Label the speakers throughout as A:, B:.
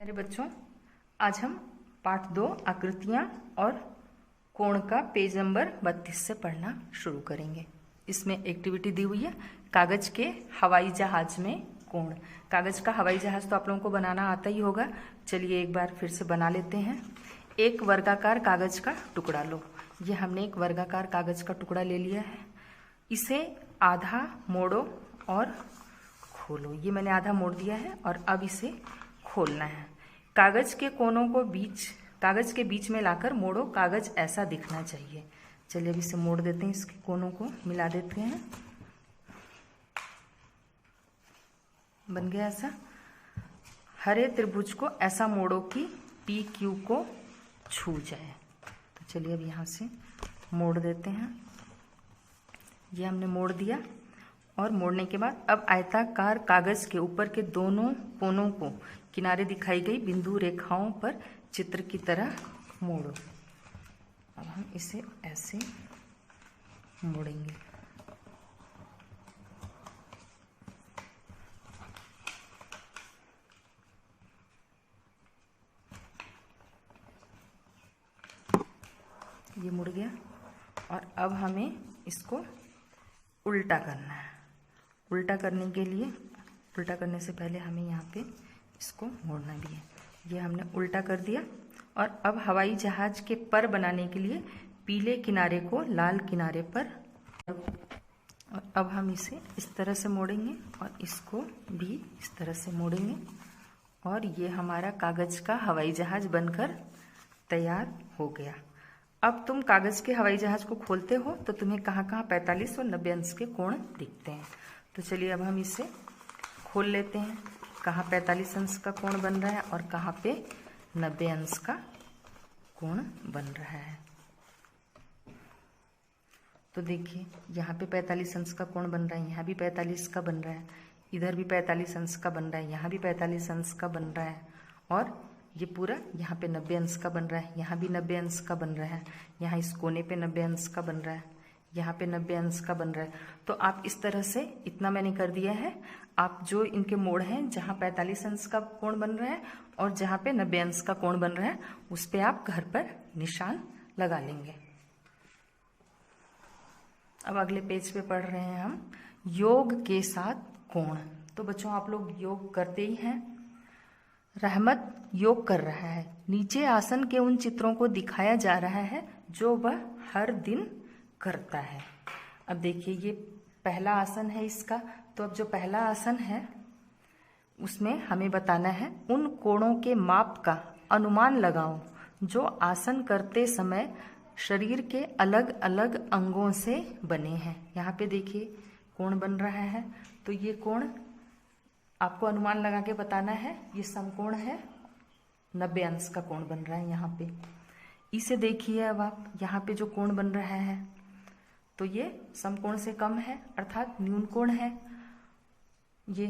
A: मेरे बच्चों, आज हम पाठ 2 आकृतियां और कोण का पेज नंबर 32 से पढ़ना शुरू करेंगे। इसमें एक्टिविटी दी हुई है कागज के हवाई जहाज में कोण। कागज का हवाई जहाज तो आप लोगों को बनाना आता ही होगा। चलिए एक बार फिर से बना लेते हैं। एक वर्गाकार कागज का टुकड़ा लो। ये हमने एक वर्गाकार कागज का टुकड़ा ले लिया है। इसे आधा मोड़ो और खोलो। ये मैंने आधा मोड़ दिया है और अब इसे खोलना है। कागज के कोनों को कागज के बीच में लाकर मोड़ो। कागज ऐसा दिखना चाहिए। चलिए अब इसे मोड़ देते हैं, इसके कोनों को मिला देते हैं। बन गया ऐसा। हरे त्रिभुज को ऐसा मोड़ो कि पी क्यू को छू जाए। तो चलिए अब यहाँ से मोड़ देते हैं। ये हमने मोड़ दिया और मोड़ने के बाद अब आयताकार कागज के ऊपर के दोनों कोनों को किनारे दिखाई गई बिंदु रेखाओं पर चित्र की तरह मोड़ो। अब हम इसे ऐसे मोड़ेंगे। ये मुड़ गया और अब हमें इसको उल्टा करना है। उल्टा करने के लिए, उल्टा करने से पहले हमें यहाँ पे इसको मोड़ना भी है। ये हमने उल्टा कर दिया और अब हवाई जहाज के पर बनाने के लिए पीले किनारे को लाल किनारे पर, और अब हम इसे इस तरह से मोड़ेंगे और इसको भी इस तरह से मोड़ेंगे और ये हमारा कागज का हवाई जहाज बनकर तैयार हो गया। अब तुम कागज के हवाई जहाज को खोलते हो तो तुम्हें कहाँ कहाँ 45 और 90 अंश के कोण दिखते हैं। तो चलिए अब हम इसे खोल लेते हैं। कहाँ 45 अंश का कोण बन रहा है और कहाँ पे 90 अंश का कोण बन रहा है। तो देखिए यहाँ पे 45 अंश का कोण बन रहा है, यहाँ भी 45 का बन रहा है, इधर भी 45 अंश का बन रहा है, यहाँ भी 45 अंश का बन रहा है और ये पूरा यहाँ पे 90 अंश का बन रहा है, यहाँ भी 90 अंश का बन रहा है, यहाँ इस कोने पे 90 अंश का बन रहा है, यहाँ पे 90 अंश का बन रहा है। तो आप इस तरह से, इतना मैंने कर दिया है। आप जो इनके मोड़ हैं जहाँ 45 अंश का कोण बन रहा है और जहाँ पे 90 अंश का कोण बन रहा है उस पे आप घर पर निशान लगा लेंगे। अब अगले पेज पे पढ़ रहे हैं हम योग के साथ कोण। तो बच्चों आप लोग योग करते ही हैं। रहमत योग कर रहा है। नीचे आसन के उन चित्रों को दिखाया जा रहा है जो वह हर दिन करता है। अब देखिए ये पहला आसन है इसका। तो अब जो पहला आसन है उसमें हमें बताना है उन कोणों के माप का अनुमान लगाओ जो आसन करते समय शरीर के अलग अलग अंगों से बने हैं। यहाँ पे देखिए कोण बन रहा है। तो ये कोण आपको अनुमान लगा के बताना है। ये समकोण है, 90 अंश का कोण बन रहा है यहाँ पे। इसे देखिए अब आप, यहाँ पे जो कोण बन रहा है तो ये समकोण से कम है अर्थात न्यून कोण है। ये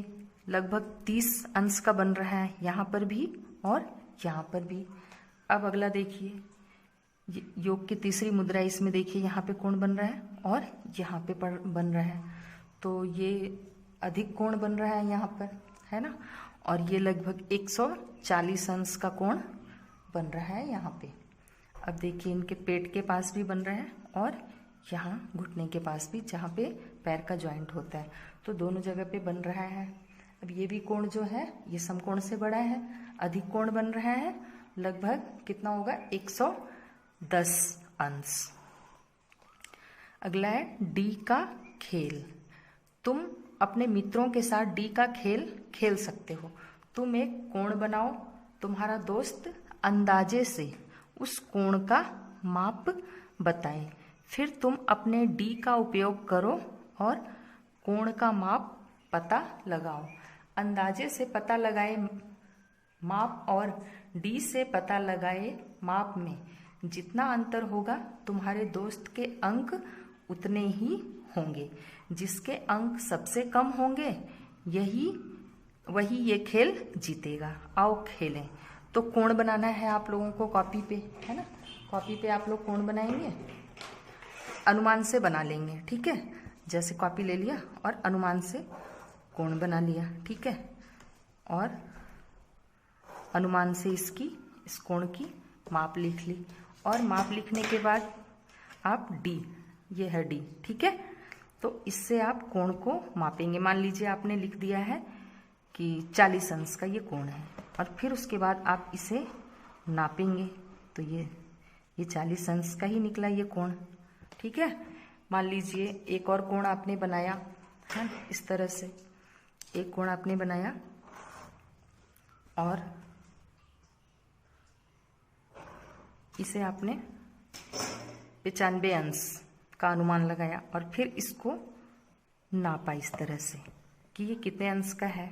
A: लगभग 30 अंश का बन रहा है यहाँ पर भी और यहाँ पर भी। अब अगला देखिए योग की तीसरी मुद्रा, इसमें देखिए यहाँ पे कोण बन रहा है और यहाँ पे बन रहा है। तो ये अधिक कोण बन रहा है यहाँ पर, है ना। और ये लगभग 140 अंश का कोण बन रहा है यहाँ पे। अब देखिए इनके पेट के पास भी बन रहा है और यहाँ घुटने के पास भी, जहाँ पे पैर का जॉइंट होता है। तो दोनों जगह पे बन रहा है। अब ये भी कोण जो है ये समकोण से बड़ा है, अधिक कोण बन रहा है। लगभग कितना होगा, 110 अंश। अगला है डी का खेल। तुम अपने मित्रों के साथ डी का खेल खेल सकते हो। तुम एक कोण बनाओ। तुम्हारा दोस्त अंदाजे से उस कोण का माप बताए। फिर तुम अपने डी का उपयोग करो और कोण का माप पता लगाओ। अंदाजे से पता लगाए माप और डी से पता लगाए माप में जितना अंतर होगा तुम्हारे दोस्त के अंक उतने ही होंगे। जिसके अंक सबसे कम होंगे वही ये खेल जीतेगा। आओ खेलें। तो कोण बनाना है आप लोगों को कॉपी पे, है ना। कॉपी पे आप लोग कोण बनाएंगे, अनुमान से बना लेंगे, ठीक है। जैसे कॉपी ले लिया और अनुमान से कोण बना लिया, ठीक है। और अनुमान से इस कोण की माप लिख ली। और माप लिखने के बाद आप D, ये है D, ठीक है। तो इससे आप कोण को मापेंगे। मान लीजिए आपने लिख दिया है कि 40 अंश का ये कोण है, और फिर उसके बाद आप इसे नापेंगे। तो ये 40 अंश का ही निकला ये कोण, ठीक है। मान लीजिए एक और कोण आपने बनाया है, इस तरह से एक कोण आपने बनाया और इसे आपने 95 अंश का अनुमान लगाया और फिर इसको नापा इस तरह से कि ये कितने अंश का है।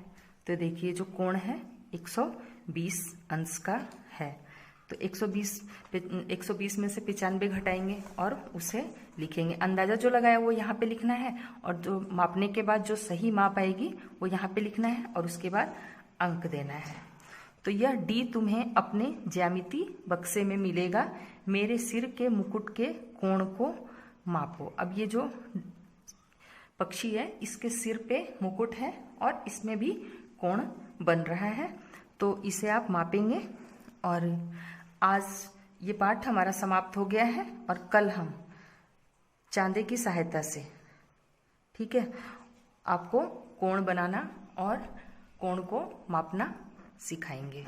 A: तो देखिए जो कोण है 120 अंश का है। तो 120 में से 95 घटाएंगे और उसे लिखेंगे। अंदाजा जो लगाया वो यहाँ पे लिखना है, और जो मापने के बाद जो सही माप आएगी वो यहाँ पे लिखना है, और उसके बाद अंक देना है। तो यह D तुम्हें अपने ज्यामिति बक्से में मिलेगा। मेरे सिर के मुकुट के कोण को मापो। अब ये जो पक्षी है इसके सिर पे मुकुट है और इसमें भी कोण बन रहा है, तो इसे आप मापेंगे। और आज ये पाठ हमारा समाप्त हो गया है, और कल हम चांदे की सहायता से, ठीक है, आपको कोण बनाना और कोण को मापना सिखाएंगे।